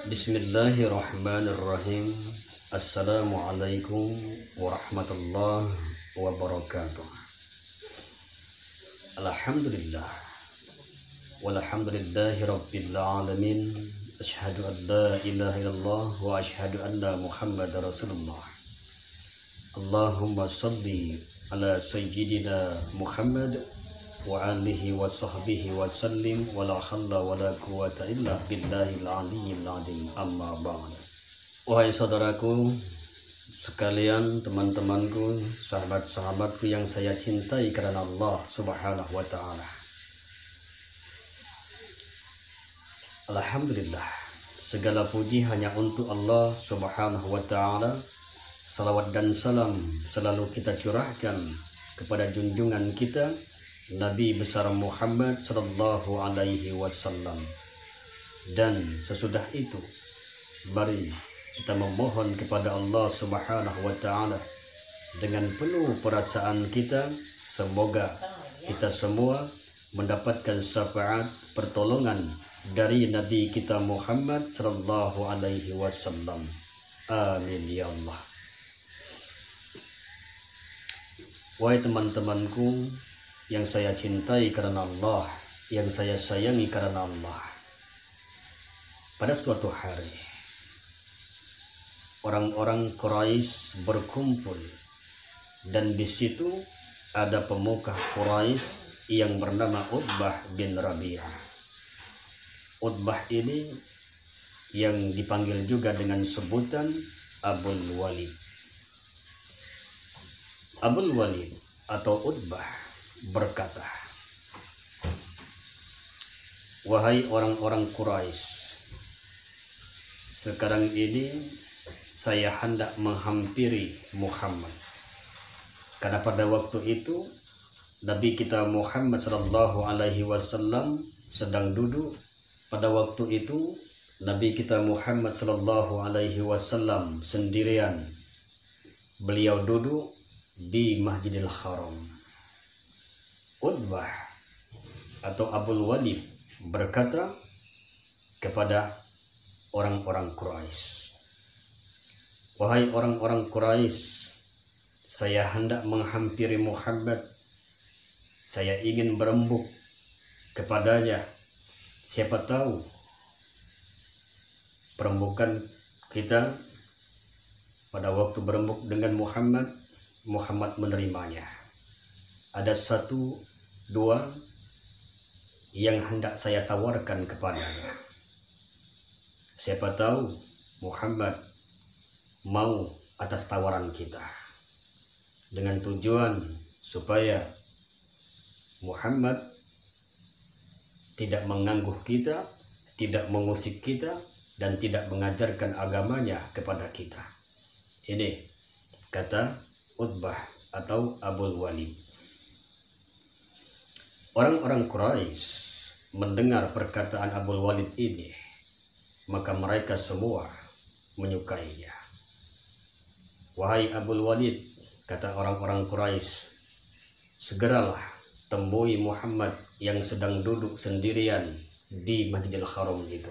Bismillahirrahmanirrahim. Assalamualaikum warahmatullahi wabarakatuh. Alhamdulillah walhamdulillahi rabbil alamin. Asyhadu an la ilaha illallah wa asyhadu anna Muhammadar Rasulullah. Allahumma salli ala sayyidina Muhammad wa alihi wa sahbihi wa sallim wa la halla wa la quwata illa billahil aliyyil azim. Amma ba'd. Wahai saudaraku sekalian, teman-temanku, sahabat-sahabatku yang saya cintai karena Allah Subhanahu wa taala. Alhamdulillah, segala puji hanya untuk Allah Subhanahu wa taala. Salawat dan salam selalu kita curahkan kepada junjungan kita Nabi besar Muhammad sallallahu alaihi wasallam. Dan sesudah itu mari kita memohon kepada Allah Subhanahu wa taala dengan penuh perasaan kita, semoga kita semua mendapatkan syafaat pertolongan dari Nabi kita Muhammad sallallahu alaihi wasallam. Amin ya Allah. Wahai teman-temanku yang saya cintai karena Allah, yang saya sayangi karena Allah. Pada suatu hari, orang-orang Quraisy berkumpul, dan di situ ada pemuka Quraisy yang bernama Utbah bin Rabi'ah. Utbah ini yang dipanggil juga dengan sebutan Abul Walid. Abul Walid atau Utbah berkata, "Wahai orang-orang Quraisy, sekarang ini saya hendak menghampiri Muhammad. Karena pada waktu itu Nabi kita Muhammad sallallahu alaihi wasallam sedang duduk. Pada waktu itu Nabi kita Muhammad sallallahu alaihi wasallam sendirian. Beliau duduk di Masjidil Haram." Utbah atau Abul Walid berkata kepada orang-orang Quraisy, "Wahai orang-orang Quraisy, saya hendak menghampiri Muhammad. Saya ingin berembuk kepadanya. Siapa tahu perembukan kita pada waktu berembuk dengan Muhammad menerimanya. Ada satu, dua yang hendak saya tawarkan kepadanya. Siapa tahu Muhammad mau atas tawaran kita, dengan tujuan supaya Muhammad tidak mengganggu kita, tidak mengusik kita, dan tidak mengajarkan agamanya kepada kita." Ini kata Utbah atau Abul Walid. Orang-orang Quraisy mendengar perkataan Abul Walid ini, maka mereka semua menyukainya. "Wahai Abul Walid," kata orang-orang Quraisy, "segeralah temui Muhammad yang sedang duduk sendirian di Masjidil Haram itu.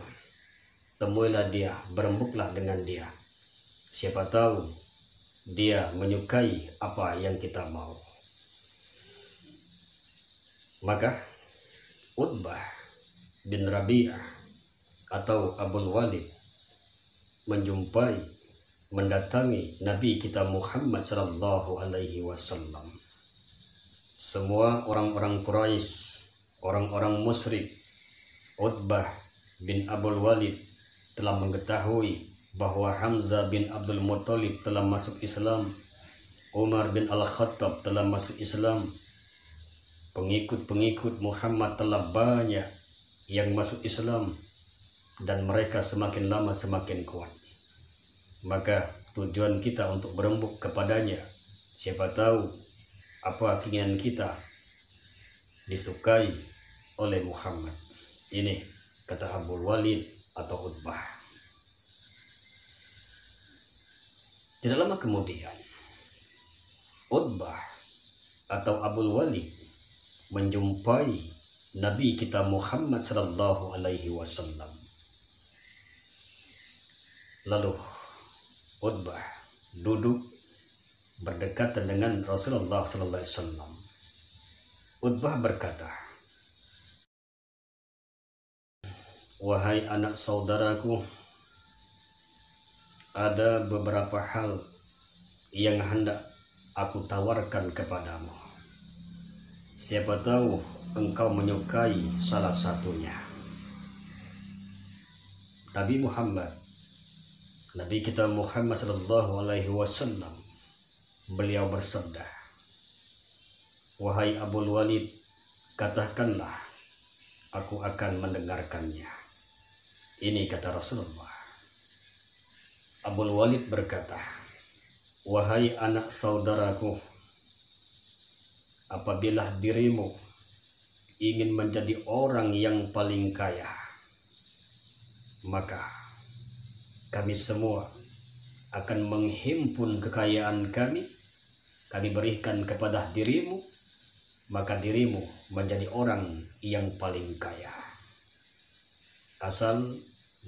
Temuilah dia, berembuklah dengan dia. Siapa tahu dia menyukai apa yang kita mau." Maka Utbah bin Rabi'ah atau Abul Walid mendatangi Nabi kita Muhammad sallallahu alaihi wasallam. Semua orang-orang Quraisy, orang-orang musyrik, Utbah bin Abul Walid telah mengetahui bahwa Hamzah bin Abdul Muttalib telah masuk Islam, Umar bin Al-Khattab telah masuk Islam, pengikut-pengikut Muhammad telah banyak yang masuk Islam, dan mereka semakin lama semakin kuat. Maka tujuan kita untuk berembuk kepadanya, siapa tahu apa keinginan kita disukai oleh Muhammad. Ini kata Abul Walid atau Utbah. Tidak lama kemudian Utbah atau Abul Walid menjumpai Nabi kita Muhammad sallallahu alaihi wasallam. Lalu Utbah duduk berdekatan dengan Rasulullah sallallahu alaihi wasallam. Utbah berkata, "Wahai anak saudaraku, ada beberapa hal yang hendak aku tawarkan kepadamu. Siapa tahu engkau menyukai salah satunya." Nabi kita Muhammad sallallahu alaihi wasallam, beliau bersabda, "Wahai Abul Walid, katakanlah, aku akan mendengarkannya." Ini kata Rasulullah. Abul Walid berkata, "Wahai anak saudaraku, apabila dirimu ingin menjadi orang yang paling kaya, maka kami semua akan menghimpun kekayaan kami berikan kepada dirimu, maka dirimu menjadi orang yang paling kaya. Asal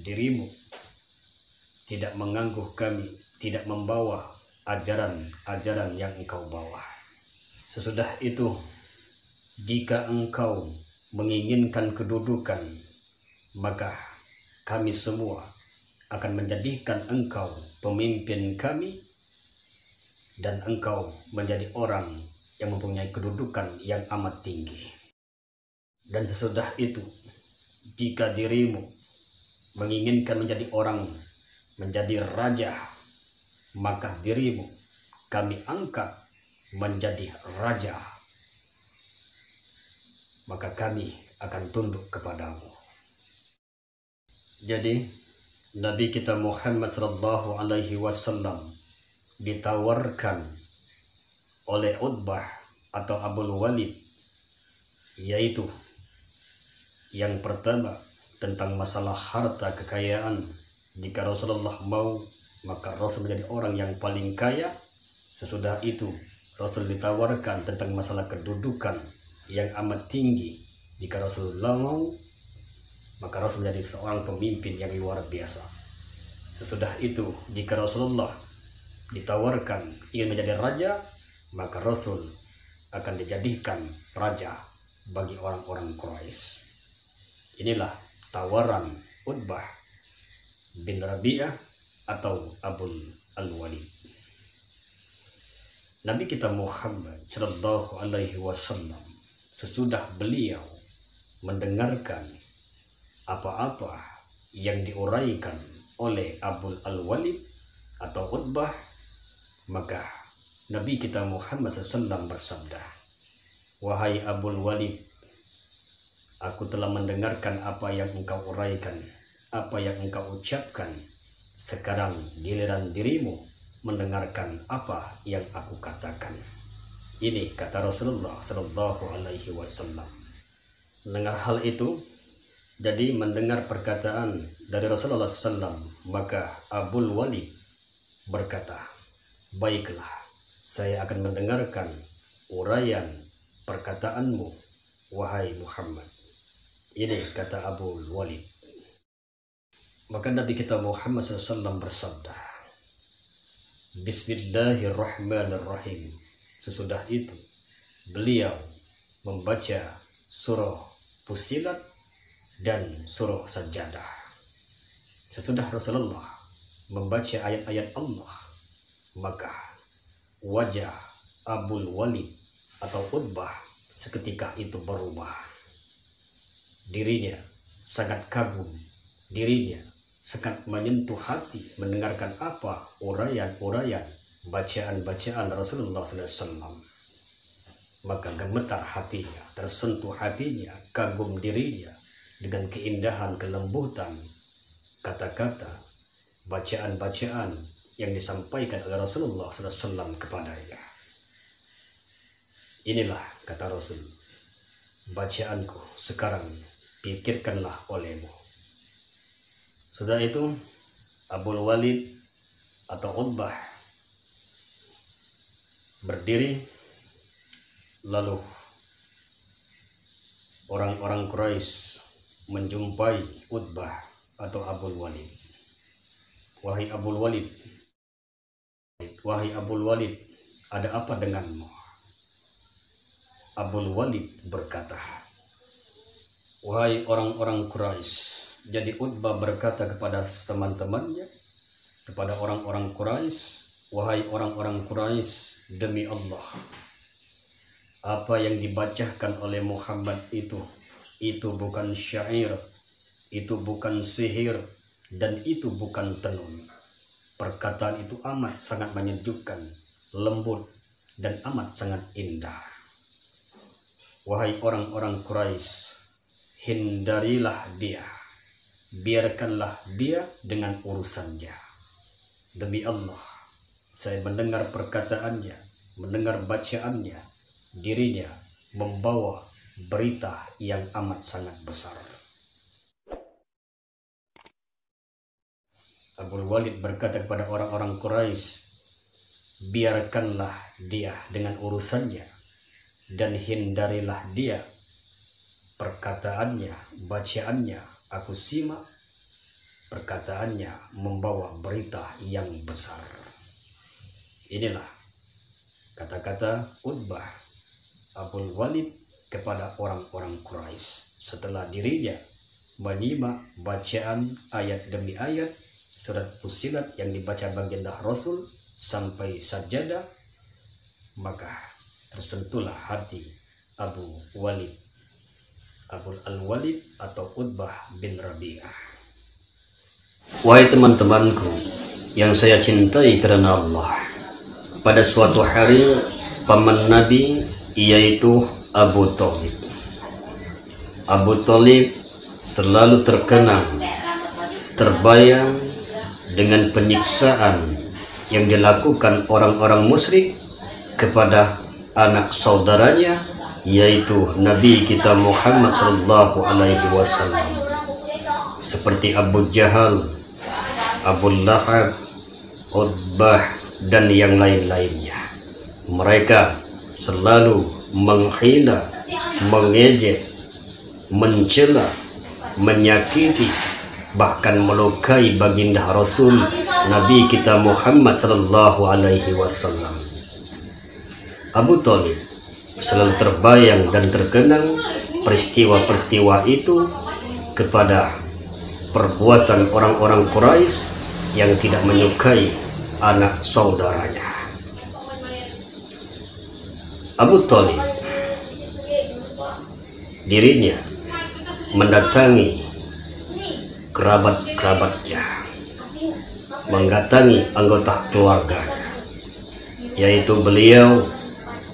dirimu tidak mengganggu kami, tidak membawa ajaran-ajaran yang engkau bawa. Sesudah itu, jika engkau menginginkan kedudukan, maka kami semua akan menjadikan engkau pemimpin kami, dan engkau menjadi orang yang mempunyai kedudukan yang amat tinggi. Dan sesudah itu, jika dirimu menginginkan menjadi orang, menjadi raja, maka dirimu kami angkat menjadi raja, maka kami akan tunduk kepadamu." Jadi Nabi kita Muhammad sallallahu alaihi wasallam ditawarkan oleh Utbah atau Abul Walid, yaitu yang pertama tentang masalah harta kekayaan. Jika Rasulullah mau, maka Rasul menjadi orang yang paling kaya. Sesudah itu Rasul ditawarkan tentang masalah kedudukan yang amat tinggi. Jika Rasulullah mau, maka Rasul menjadi seorang pemimpin yang luar biasa. Sesudah itu, jika Rasulullah ditawarkan ingin menjadi raja, maka Rasul akan dijadikan raja bagi orang-orang Quraisy. Inilah tawaran Utbah bin Rabi'ah atau Abul Al-Walid. Nabi kita Muhammad sallallahu alaihi wasallam, sesudah beliau mendengarkan apa-apa yang diuraikan oleh Abul Al-Walid atau Utbah, maka Nabi kita Muhammad SAW bersabda, "Wahai Abul Walid, aku telah mendengarkan apa yang engkau uraikan, apa yang engkau ucapkan. Sekarang giliran dirimu mendengarkan apa yang aku katakan." Ini kata Rasulullah Sallallahu Alaihi Wasallam. Mendengar hal itu, jadi mendengar perkataan dari Rasulullah SAW, maka Abul Walid berkata, "Baiklah, saya akan mendengarkan uraian perkataanmu, wahai Muhammad." Ini kata Abul Walid. Maka Nabi kita Muhammad SAW bersabda, "Bismillahirrahmanirrahim." Sesudah itu beliau membaca surah Fussilat dan surah Sajdah. Sesudah Rasulullah membaca ayat-ayat Allah, maka wajah Abul Walid atau Utbah seketika itu berubah. Dirinya sangat kagum, dirinya sangat menyentuh hati mendengarkan apa uraian-uraian bacaan-bacaan Rasulullah SAW. Maka gemetar hatinya, tersentuh hatinya, kagum dirinya dengan keindahan, kelembutan kata-kata, bacaan-bacaan yang disampaikan oleh Rasulullah SAW kepadanya. Inilah kata Rasul, bacaanku sekarang pikirkanlah olehmu. Setelah itu Abul Walid atau Utbah berdiri, lalu orang-orang Quraisy menjumpai Utbah atau Abul Walid. Wahai Abul Walid, wahai Abul Walid, ada apa denganmu? Abul Walid berkata, wahai orang-orang Quraisy. Jadi Utbah berkata kepada teman-temannya, kepada orang-orang Quraisy, wahai orang-orang Quraisy, demi Allah, apa yang dibacakan oleh Muhammad itu bukan syair, itu bukan sihir, dan itu bukan tenun. Perkataan itu amat sangat menyejukkan, lembut, dan amat sangat indah. Wahai orang-orang Quraisy, hindarilah dia, biarkanlah dia dengan urusannya. Demi Allah, saya mendengar perkataannya, mendengar bacaannya, dirinya membawa berita yang amat sangat besar. Abul Walid berkata kepada orang-orang Quraisy, biarkanlah dia dengan urusannya dan hindarilah dia. Perkataannya, bacaannya, aku simak. Perkataannya membawa berita yang besar. Inilah kata-kata Utbah Abul Walid kepada orang-orang Quraisy setelah dirinya menyimak bacaan ayat demi ayat surat Fussilat yang dibaca baginda Rasul sampai sajadah, maka tersentuhlah hati Abu Walid, Abul Al-Walid atau Utbah bin Rabi'ah. Wahai teman-temanku yang saya cintai karena Allah, pada suatu hari paman Nabi yaitu Abu Thalib. Abu Thalib selalu terkenang, terbayang dengan penyiksaan yang dilakukan orang-orang musyrik kepada anak saudaranya yaitu Nabi kita Muhammad sallallahu alaihi wasallam, seperti Abu Jahal, Abu Lahab, Utbah dan yang lain-lainnya. Mereka selalu menghina, mengejek, mencela, menyakiti, bahkan melukai baginda Rasul Nabi kita Muhammad sallallahu alaihi wasallam. Abu Thalib selalu terbayang dan terkenang peristiwa-peristiwa itu kepada perbuatan orang-orang Quraisy yang tidak menyukai anak saudaranya. Abu Thalib dirinya mendatangi kerabat-kerabatnya, mendatangi anggota keluarganya, yaitu beliau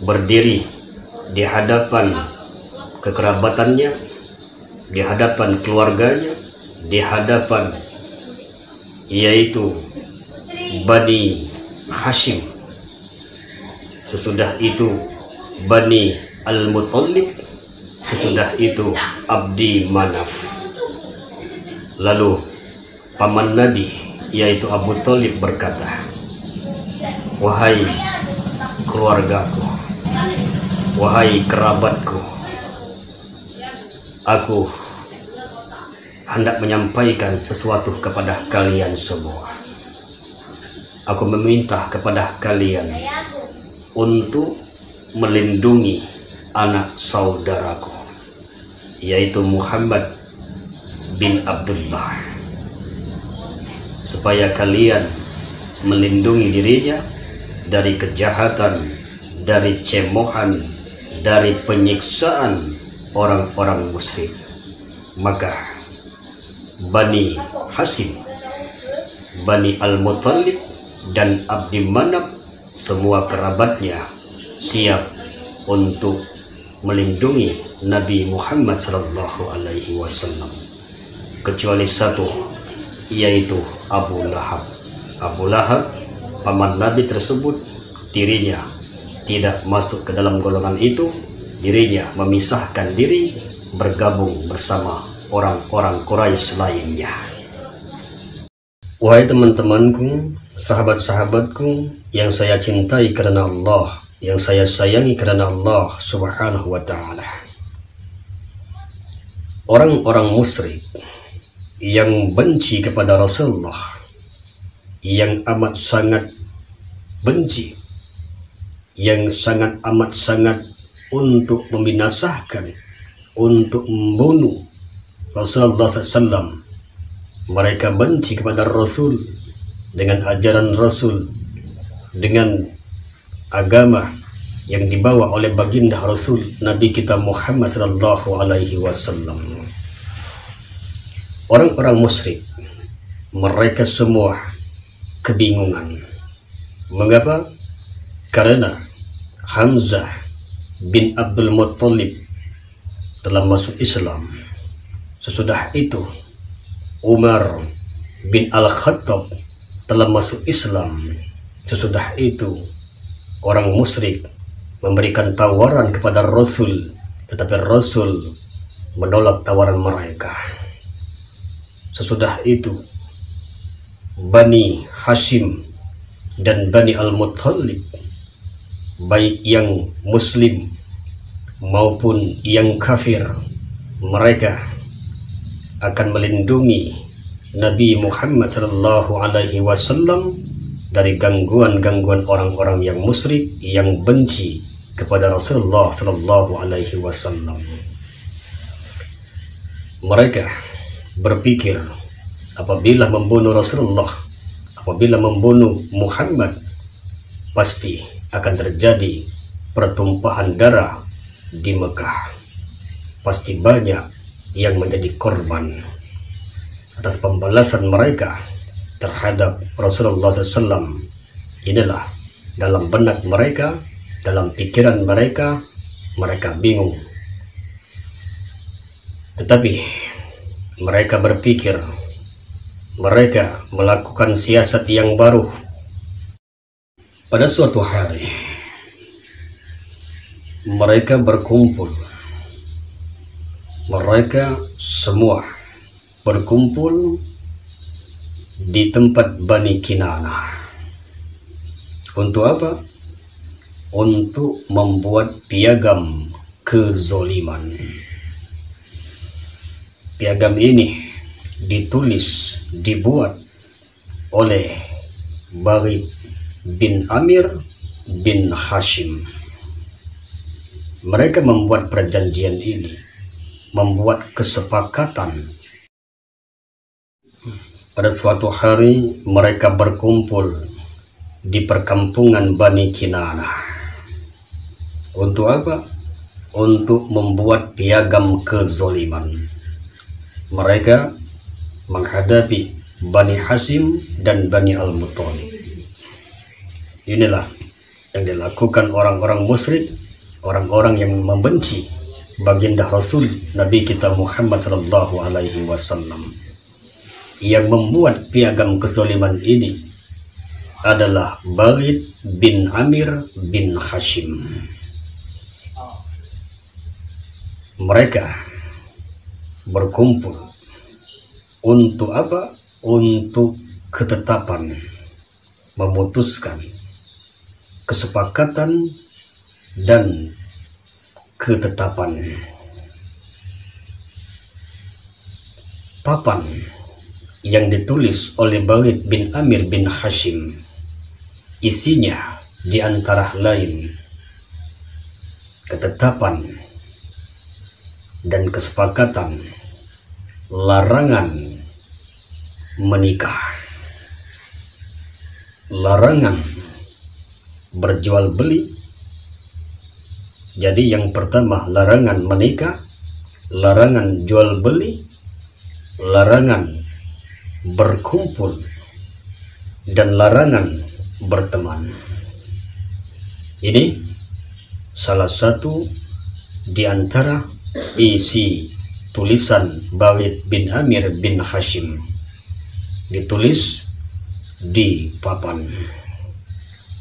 berdiri di hadapan kekerabatannya, di hadapan keluarganya, di hadapan yaitu Bani Hashim. Sesudah itu Bani Al-Muttalib, sesudah itu Abdi Manaf. Lalu paman Nabi yaitu Abu Thalib berkata, wahai keluargaku, wahai kerabatku, aku hendak menyampaikan sesuatu kepada kalian semua. Aku meminta kepada kalian untuk melindungi anak saudaraku yaitu Muhammad bin Abdullah, supaya kalian melindungi dirinya dari kejahatan, dari cemoohan, dari penyiksaan orang-orang musyrik. Maka Bani Hashim, Bani Al-Muttalib dan Abdi Manaf, semua kerabatnya siap untuk melindungi Nabi Muhammad sallallahu alaihi wasallam, kecuali satu, yaitu Abu Lahab. Abu Lahab, paman Nabi tersebut, dirinya tidak masuk ke dalam golongan itu. Dirinya memisahkan diri, bergabung bersama orang-orang Quraisy lainnya. Wahai teman-temanku, sahabat-sahabatku yang saya cintai karena Allah, yang saya sayangi karena Allah subhanahu wa ta'ala, orang-orang musyrik yang benci kepada Rasulullah, yang amat sangat benci, yang sangat amat sangat untuk membinasakan, untuk membunuh Rasulullah SAW. Mereka benci kepada Rasul, dengan ajaran Rasul, dengan agama yang dibawa oleh baginda Rasul Nabi kita Muhammad sallallahu alaihi wasallam. Orang-orang musyrik, mereka semua kebingungan. Mengapa? Karena Hamzah bin Abdul Muttalib telah masuk Islam. Sesudah itu Umar bin Al-Khattab telah masuk Islam. Sesudah itu orang musyrik memberikan tawaran kepada Rasul, tetapi Rasul menolak tawaran mereka. Sesudah itu Bani Hashim dan Bani Al-Muttalib, baik yang muslim maupun yang kafir, mereka akan melindungi Nabi Muhammad sallallahu alaihi wasallam dari gangguan-gangguan orang-orang yang musyrik yang benci kepada Rasulullah sallallahu alaihi wasallam. Mereka berpikir apabila membunuh Rasulullah, apabila membunuh Muhammad, pasti akan terjadi pertumpahan darah di Mekah. Pasti banyak yang menjadi korban atas pembalasan mereka terhadap Rasulullah SAW. Inilah dalam benak mereka, dalam pikiran mereka, mereka bingung. Tetapi mereka berpikir, mereka melakukan siasat yang baru. Pada suatu hari mereka berkumpul, mereka semua berkumpul di tempat Bani Kinanah. Untuk apa? Untuk membuat piagam kezoliman. Piagam ini ditulis, dibuat oleh Barid bin Amir bin Hashim. Mereka membuat perjanjian ini, membuat kesepakatan. Pada suatu hari mereka berkumpul di perkampungan Bani Kinanah. Untuk apa? Untuk membuat piagam kezoliman. Mereka menghadapi Bani Hashim dan Bani Al-Muttalib. Inilah yang dilakukan orang-orang musyrik, orang-orang yang membenci baginda Rasul Nabi kita Muhammad sallallahu alaihi wasallam. Yang membuat piagam kezaliman ini adalah Barid bin Amir bin Hashim. Mereka berkumpul untuk apa? Untuk ketetapan, memutuskan kesepakatan dan ketetapan. Papan yang ditulis oleh Barid bin Amir bin Hashim, isinya di antara lain ketetapan dan kesepakatan larangan menikah, larangan berjual beli. Jadi yang pertama larangan menikah, larangan jual beli, larangan berkumpul, dan larangan berteman. Ini salah satu di antara isi tulisan Barid bin Amir bin Hashim, ditulis di papan.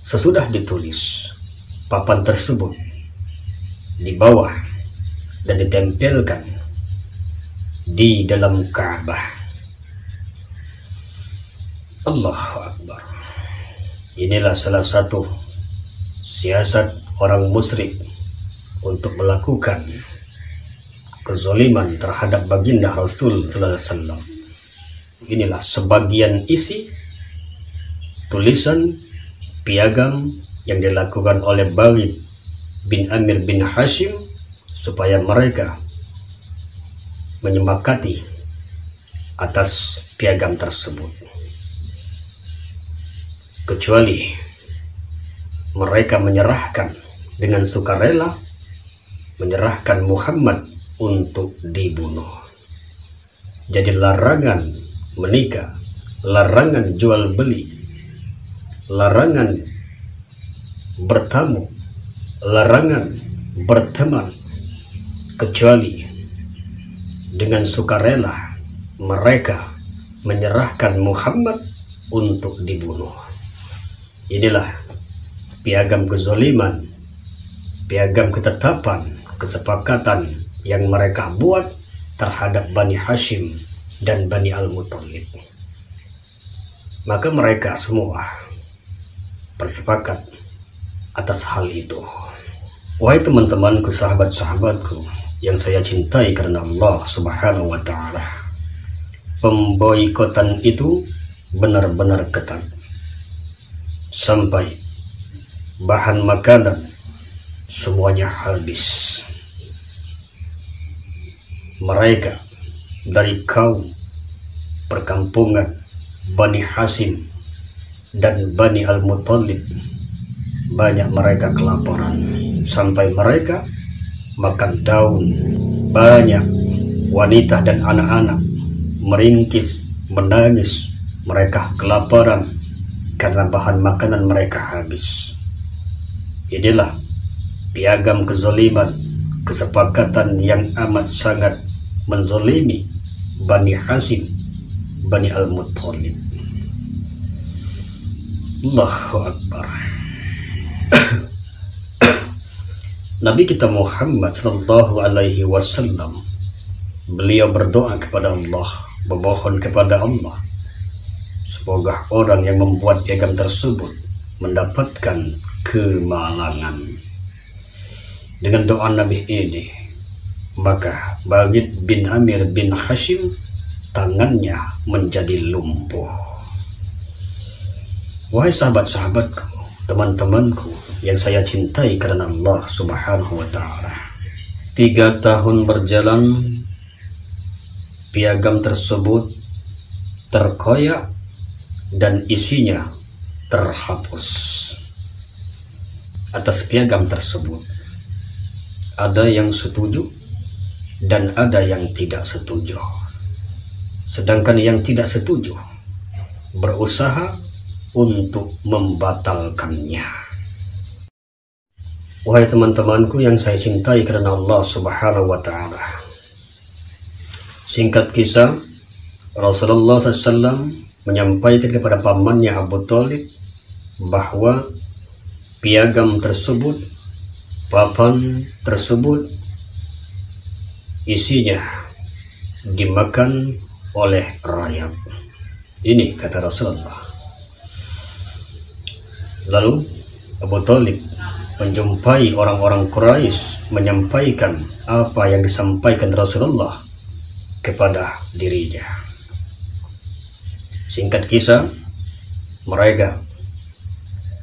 Sesudah ditulis, papan tersebut di bawah dan ditempelkan di dalam Ka'bah. Allahu Akbar. Inilah salah satu siasat orang musyrik untuk melakukan kezaliman terhadap baginda Rasul sallallahu alaihi wasallam. Inilah sebagian isi tulisan piagam yang dilakukan oleh Walid bin Amir bin Hashim supaya mereka menyepakati atas piagam tersebut, kecuali mereka menyerahkan dengan sukarela, menyerahkan Muhammad untuk dibunuh. Jadi larangan menikah, larangan jual beli, larangan bertamu, larangan berteman, kecuali dengan sukarela mereka menyerahkan Muhammad untuk dibunuh. Inilah piagam kezaliman, piagam ketetapan, kesepakatan yang mereka buat terhadap Bani Hashim dan Bani Al-Muttalib. Maka mereka semua bersepakat atas hal itu. Wahai teman-temanku, sahabat-sahabatku yang saya cintai karena Allah Subhanahu wa Ta'ala, pemboikotan itu benar-benar ketat, sampai bahan makanan semuanya habis. Mereka dari kaum perkampungan Bani Hashim dan Bani Al-Muttalib, banyak mereka kelaparan, sampai mereka makan daun. Banyak wanita dan anak-anak meringkis, menangis, mereka kelaparan karena bahan makanan mereka habis. Inilah piagam kezaliman, kesepakatan yang amat sangat menzalimi Bani Hashim, Bani Al-Muttalib. Allahu Akbar. Nabi kita Muhammad sallallahu alaihi wasallam, beliau berdoa kepada Allah, memohon kepada Allah, semoga orang yang membuat piagam tersebut mendapatkan kemalangan. Dengan doa Nabi ini, maka Walid bin Amir bin Hashim tangannya menjadi lumpuh. Wahai sahabat-sahabatku, teman-temanku yang saya cintai karena Allah Subhanahu wa Ta'ala, 3 tahun berjalan, piagam tersebut terkoyak dan isinya terhapus. Atas piagam tersebut ada yang setuju dan ada yang tidak setuju. Sedangkan yang tidak setuju berusaha untuk membatalkannya. Wahai teman-temanku yang saya cintai karena Allah Subhanahu wa Ta'ala, singkat kisah, Rasulullah SAW menyampaikan kepada pamannya Abu Thalib bahwa piagam tersebut, papan tersebut, isinya dimakan oleh rayap. Ini kata Rasulullah. Lalu Abu Thalib menjumpai orang-orang Quraisy, menyampaikan apa yang disampaikan Rasulullah kepada dirinya. Singkat kisah, mereka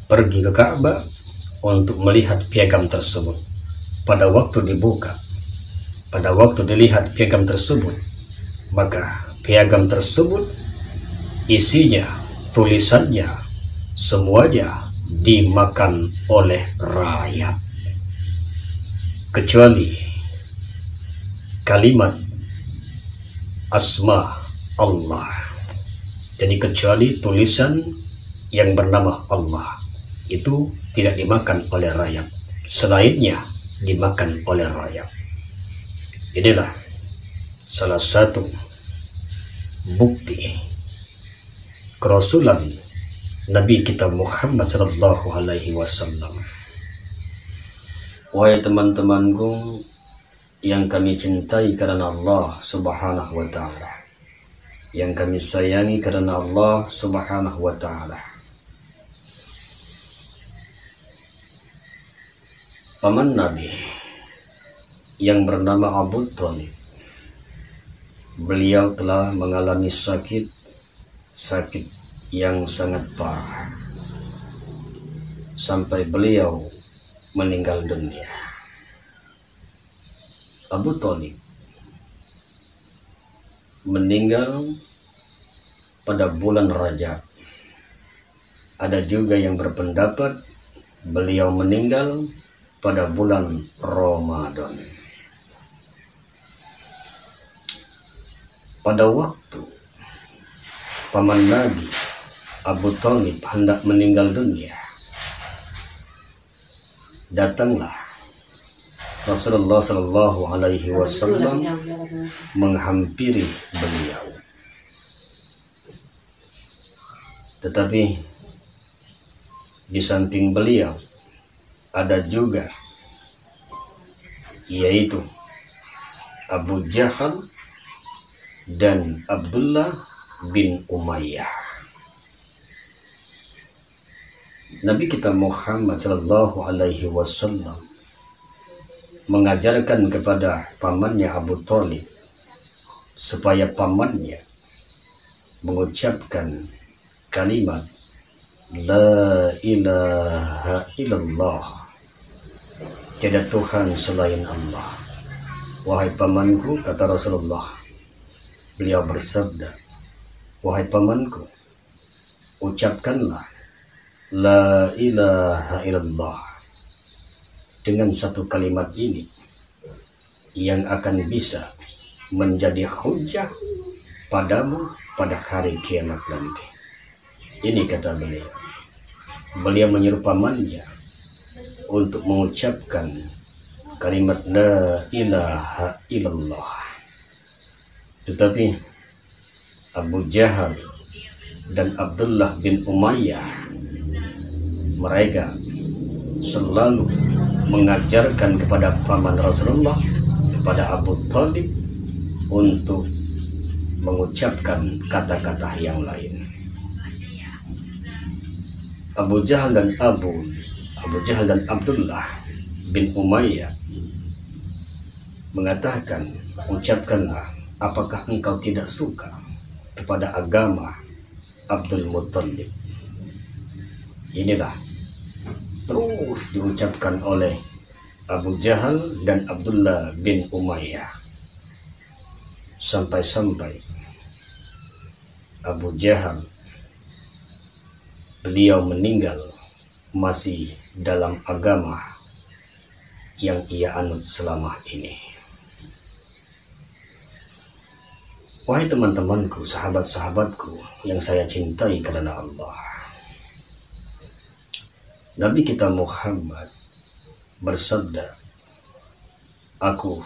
pergi ke Ka'bah untuk melihat piagam tersebut. Pada waktu dibuka, pada waktu dilihat piagam tersebut, maka piagam tersebut isinya, tulisannya, semuanya dimakan oleh rayap, kecuali kalimat asma Allah. Jadi kecuali tulisan yang bernama Allah itu tidak dimakan oleh rayap, selainnya dimakan oleh rayap. Inilah salah satu bukti kerasulan Nabi kita Muhammad sallallahu alaihi wasallam. Wahai teman-temanku yang kami cintai karena Allah Subhanahu wa Ta'ala, yang kami sayangi karena Allah Subhanahu wa Ta'ala, paman Nabi yang bernama Abu Thalib, beliau telah mengalami sakit yang sangat parah sampai beliau meninggal dunia. Abu Thalib meninggal pada bulan Rajab. Ada juga yang berpendapat beliau meninggal pada bulan Ramadan. Pada waktu paman Nabi Abu Thalib hendak meninggal dunia, datanglah Rasulullah Shallallahu Alaihi Wasallam menghampiri beliau. Tetapi di samping beliau ada juga yaitu Abu Jahal dan Abdullah bin Umayyah. Nabi kita Muhammad Shallallahu Alaihi Wasallam mengajarkan kepada pamannya Abu Thalib supaya pamannya mengucapkan kalimat La ilaha illallah, tiada Tuhan selain Allah. Wahai pamanku, kata Rasulullah, beliau bersabda, wahai pamanku, ucapkanlah La ilaha illallah. Dengan satu kalimat ini yang akan bisa menjadi hujah padamu pada hari kiamat nanti. Ini kata beliau. Beliau menyuruh pamannya untuk mengucapkan kalimat La ilaha illallah. Tetapi Abu Jahal dan Abdullah bin Umayyah, mereka selalu mengajarkan kepada paman Rasulullah, kepada Abu Thalib, untuk mengucapkan kata-kata yang lain. Abu Jahal dan Abdullah bin Umayyah mengatakan, ucapkanlah, apakah engkau tidak suka kepada agama Abdul Muttalib? Inilah terus diucapkan oleh Abu Jahal dan Abdullah bin Umayyah, sampai-sampai Abu Jahal beliau meninggal masih dalam agama yang ia anut selama ini. Wahai teman-temanku, sahabat-sahabatku yang saya cintai karena Allah, Nabi kita Muhammad bersabda, aku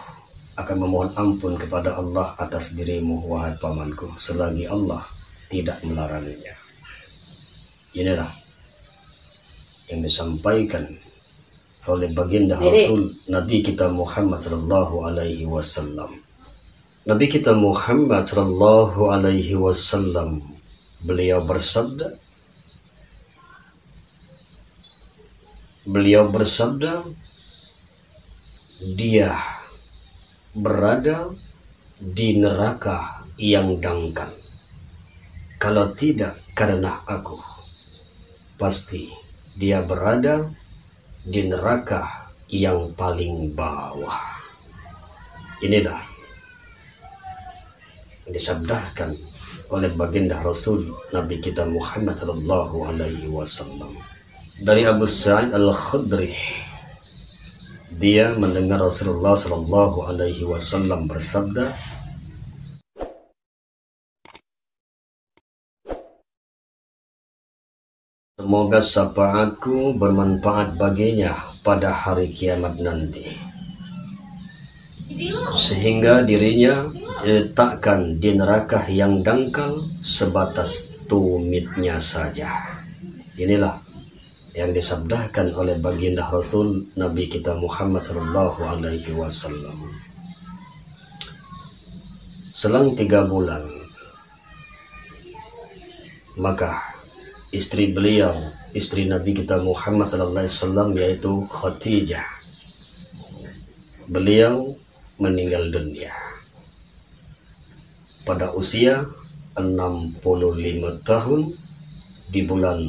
akan memohon ampun kepada Allah atas dirimu, wahai pamanku, selagi Allah tidak melarangnya. Inilah yang disampaikan oleh baginda Rasul Nabi kita Muhammad sallallahu alaihi wasallam. Nabi kita Muhammad sallallahu alaihi wasallam beliau bersabda, dia berada di neraka yang dangkal. Kalau tidak karena aku, pasti dia berada di neraka yang paling bawah. Inilah yang disabdakan oleh baginda Rasul Nabi kita Muhammad sallallahu alaihi wasallam. Dari Abu Sa'id Al-Khudri, dia mendengar Rasulullah sallallahu alaihi wasallam bersabda, semoga syafaatku bermanfaat baginya pada hari kiamat nanti, sehingga dirinya diletakkan di neraka yang dangkal sebatas tumitnya saja. Inilah yang disabdakan oleh baginda Rasul Nabi kita Muhammad sallallahu alaihi wasallam. Selang 3 bulan, maka istri beliau, istri Nabi kita Muhammad sallallahu alaihi wasallam, yaitu Khadijah, beliau meninggal dunia pada usia 65 tahun di bulan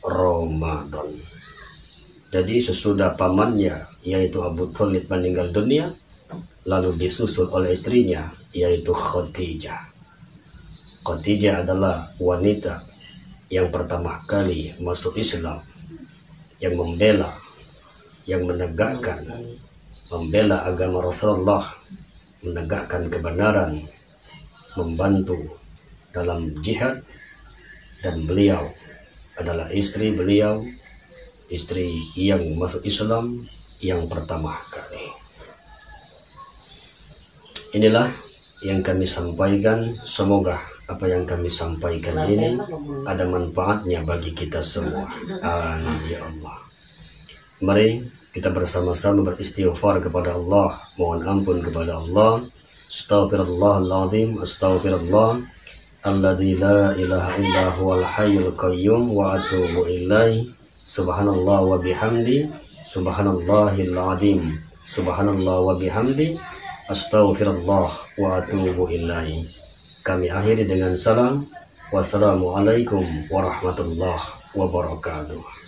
Ramadan. Jadi sesudah pamannya yaitu Abu Thalib meninggal dunia, lalu disusul oleh istrinya yaitu Khadijah. Khadijah adalah wanita yang pertama kali masuk Islam, yang membela, yang menegakkan, membela agama Rasulullah, menegakkan kebenaran, membantu dalam jihad, dan beliau adalah istri beliau, istri yang masuk Islam yang pertama kali. Inilah yang kami sampaikan. Semoga apa yang kami sampaikan ini ada manfaatnya bagi kita semua. Amin ya Allah. Mari kita bersama-sama beristighfar kepada Allah, mohon ampun kepada Allah. Astaghfirullahaladzim, astaghfirullah alladzi la ilaha illa huwal hayyul qayyum wa atubu ilaih. Subhanallah wa bihamdi, subhanallahil azim, subhanallah wa bihamdi, astaghfirullah wa atubu ilaih. Kami akhiri dengan salam. Wassalamualaikum warahmatullahi wabarakatuh.